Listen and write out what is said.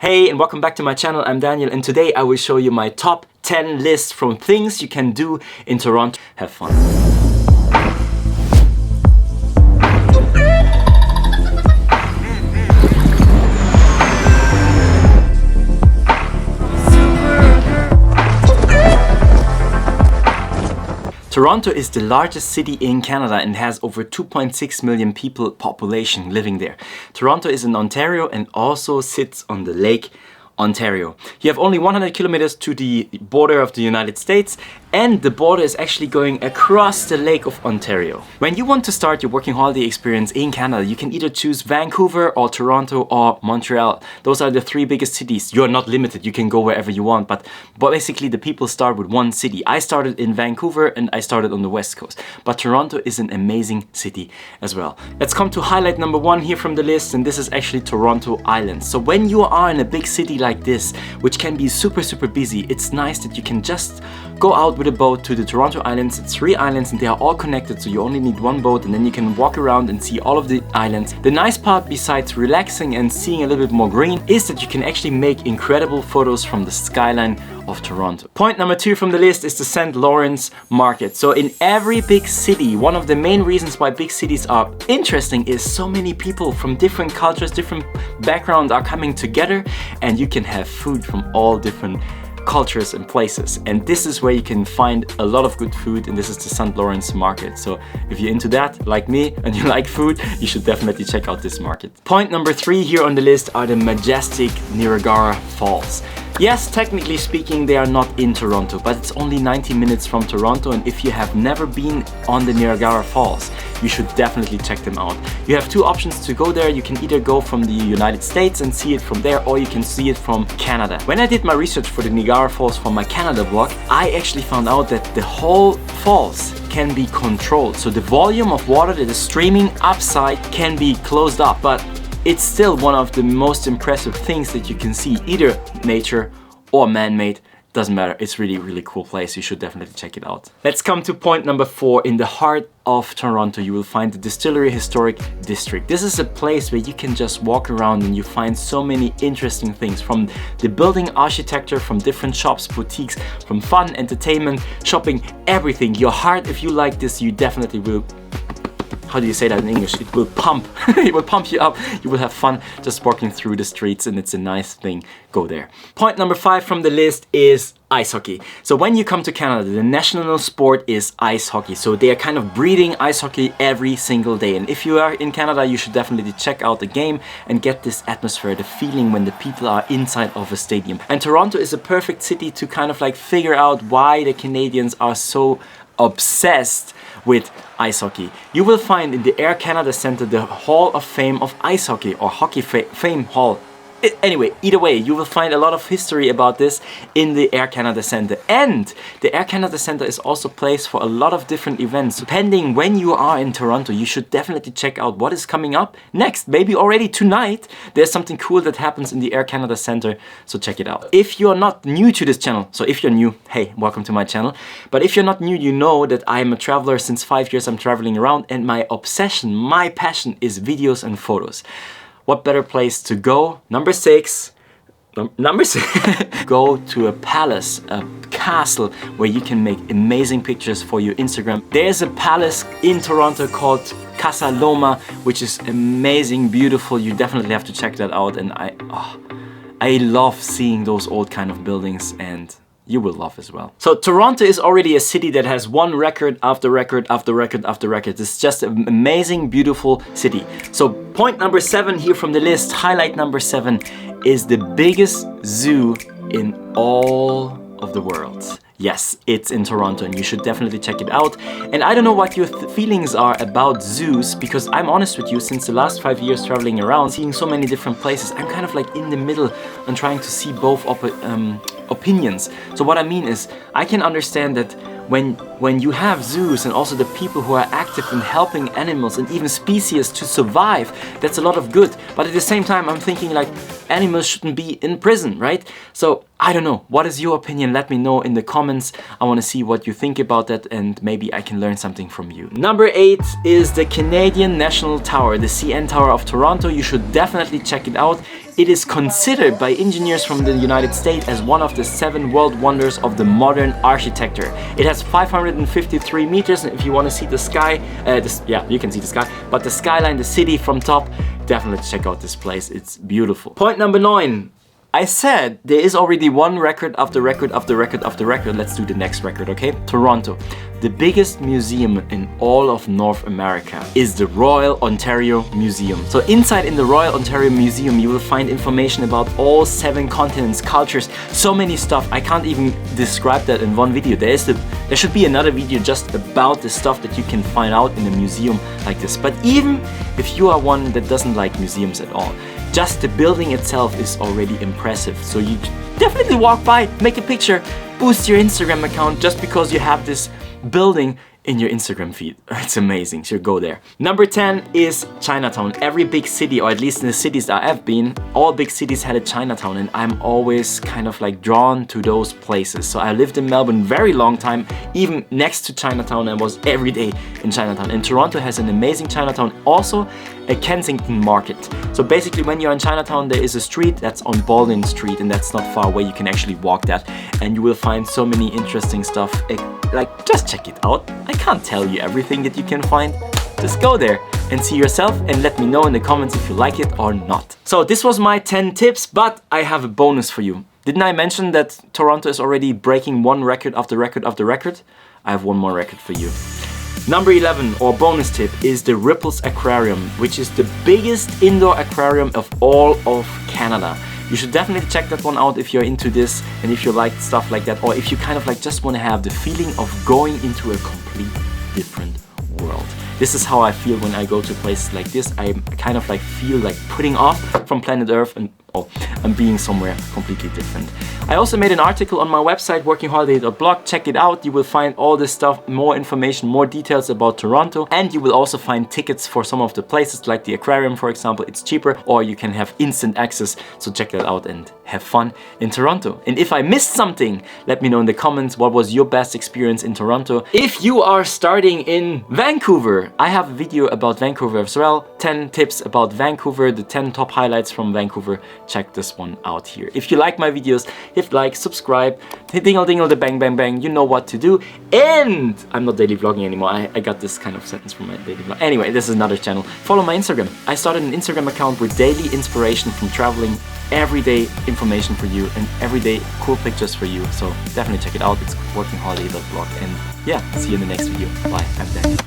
Hey and welcome back to my channel, I'm Daniel, and today I will show you my top 10 list from things you can do in Toronto. Have fun. Toronto is the largest city in Canada and has over 2.6 million people population living there. Toronto is in Ontario and also sits on the Lake Ontario. You have only 100 kilometers to the border of the United States, and the border is actually going across the Lake of Ontario. When you want to start your working holiday experience in Canada, you can either choose Vancouver or Toronto or Montreal. Those are the three biggest cities. You're not limited, you can go wherever you want, but basically the people start with one city. I started in Vancouver and I started on the West Coast, but Toronto is an amazing city as well. Let's come to highlight number one here from the list, and this is actually Toronto Island. So when you are in a big city like this, which can be super busy, it's nice that you can just go out with a boat to the Toronto Islands. It's 3 islands and they are all connected, so you only need one boat and then you can walk around and see all of the islands. The nice part, besides relaxing and seeing a little bit more green, is that you can actually make incredible photos from the skyline of Toronto. Point number 2 from the list is the St. Lawrence Market. So in every big city, one of the main reasons why big cities are interesting is so many people from different cultures, different backgrounds are coming together, and you can have food from all different cultures and places, and this is where you can find a lot of good food, and this is the St. Lawrence Market. So if you're into that like me and you like food, you should definitely check out this market. Point number 3 here on the list are the majestic Niagara Falls. Yes, technically speaking, they are not in Toronto, but it's only 90 minutes from Toronto, and if you have never been on the Niagara Falls, you should definitely check them out. You have 2 options to go there. You can either go from the United States and see it from there, or you can see it from Canada. When I did my research for the Niagara Falls for my Canada vlog, I actually found out that the whole falls can be controlled. So the volume of water that is streaming upside can be closed up, but it's still one of the most impressive things that you can see, either nature or man-made. Doesn't matter, it's really cool place. You should definitely check it out. Let's come to point number 4. In the heart of Toronto, you will find the Distillery Historic District. This is a place where you can just walk around and you find so many interesting things, from the building architecture, from different shops, boutiques, from fun, entertainment, shopping, everything. Your heart, if you like this, you definitely will. How do you say that in English? It will pump. It will pump you up. You will have fun just walking through the streets, and it's a nice thing. Go there. Point number 5 from the list is ice hockey. So when you come to Canada, the national sport is ice hockey. So they are kind of breeding ice hockey every single day. And if you are in Canada, you should definitely check out the game and get this atmosphere, the feeling when the people are inside of a stadium. And Toronto is a perfect city to kind of like figure out why the Canadians are so obsessed with ice hockey. You will find in the Air Canada Centre the Hall of Fame of Ice Hockey, or Hockey Fame Hall. Anyway, either way, you will find a lot of history about this in the Air Canada Centre. And the Air Canada Centre is also a place for a lot of different events. Depending when you are in Toronto, you should definitely check out what is coming up next. Maybe already tonight, there's something cool that happens in the Air Canada Centre, so check it out. If you're not new to this channel, so if you're new, hey, welcome to my channel. But if you're not new, you know that I'm a traveler. Since 5 years I'm traveling around, and my obsession, my passion is videos and photos. What better place to go? Number 6. Go to a palace, a castle, where you can make amazing pictures for your Instagram. There's a palace in Toronto called Casa Loma, which is amazing, beautiful. You definitely have to check that out. And I love seeing those old kind of buildings, and you will love as well. So Toronto is already a city that has won record after record after record after record. It's just an amazing, beautiful city. So point number 7 here from the list, highlight number 7, is the biggest zoo in all of the world. Yes, it's in Toronto, and you should definitely check it out. And I don't know what your feelings are about zoos, because I'm honest with you, since the last 5 years traveling around, seeing so many different places, I'm kind of like in the middle and trying to see both opinions. So what I mean is, I can understand that when you have zoos and also the people who are active in helping animals and even species to survive, that's a lot of good. But at the same time, I'm thinking like animals shouldn't be in prison, right? So I don't know. What is your opinion? Let me know in the comments. I want to see what you think about that, and maybe I can learn something from you. Number 8 is the Canadian National Tower, the CN Tower of Toronto. You should definitely check it out. It is considered by engineers from the United States as one of the 7 world wonders of the modern architecture. It has 553 meters, and if you want to see the sky, yeah, you can see the sky, but the skyline, the city from top, definitely check out this place. It's beautiful. Point number 9. I said there is already one record after record after record after record. Let's do the next record, okay? Toronto. The biggest museum in all of North America is the Royal Ontario Museum. So inside in the Royal Ontario Museum, you will find information about all 7 continents, cultures, so many stuff. I can't even describe that in one video. There should be another video just about the stuff that you can find out in a museum like this. But even if you are one that doesn't like museums at all, just the building itself is already impressive. So you definitely walk by, make a picture, boost your Instagram account just because you have this building in your Instagram feed. It's amazing, so go there. Number 10 is Chinatown. Every big city, or at least in the cities that I've been, all big cities had a Chinatown, and I'm always kind of like drawn to those places. So I lived in Melbourne very long time, even next to Chinatown, and was every day in Chinatown. And Toronto has an amazing Chinatown, also a Kensington market. So basically when you're in Chinatown, there is a street that's on Baldwin Street, and that's not far away. You can actually walk that, and you will find so many interesting stuff. Like, just check it out. I can't tell you everything that you can find. Just go there and see yourself, and let me know in the comments if you like it or not. So this was my 10 tips, but I have a bonus for you. Didn't I mention that Toronto is already breaking one record after record after record? I have one more record for you. Number 11, or bonus tip, is the Ripley's Aquarium, which is the biggest indoor aquarium of all of Canada. You should definitely check that one out if you're into this, and if you like stuff like that, or if you kind of like just want to have the feeling of going into a complete different world. This is how I feel when I go to places like this. I kind of like feel like putting off from planet Earth and I'm being somewhere completely different. I also made an article on my website, workingholiday.blog. Check it out. You will find all this stuff, more information, more details about Toronto, and you will also find tickets for some of the places like the aquarium, for example. It's cheaper, or you can have instant access. So check that out and have fun in Toronto. And if I missed something, let me know in the comments what was your best experience in Toronto. If you are starting in Vancouver, I have a video about Vancouver as well. 10 tips about Vancouver, the 10 top highlights from Vancouver. Check this one out here. If you like my videos, hit like, subscribe, hit dingle dingle the bang bang bang, you know what to do. And I'm not daily vlogging anymore. I got this kind of sentence from my daily vlog. Anyway, this is another channel. Follow my Instagram. I started an Instagram account with daily inspiration from traveling, everyday information for you, and everyday cool pictures for you. So definitely check it out. It's workingholiday.blog. And yeah, see you in the next video. Bye, I'm back.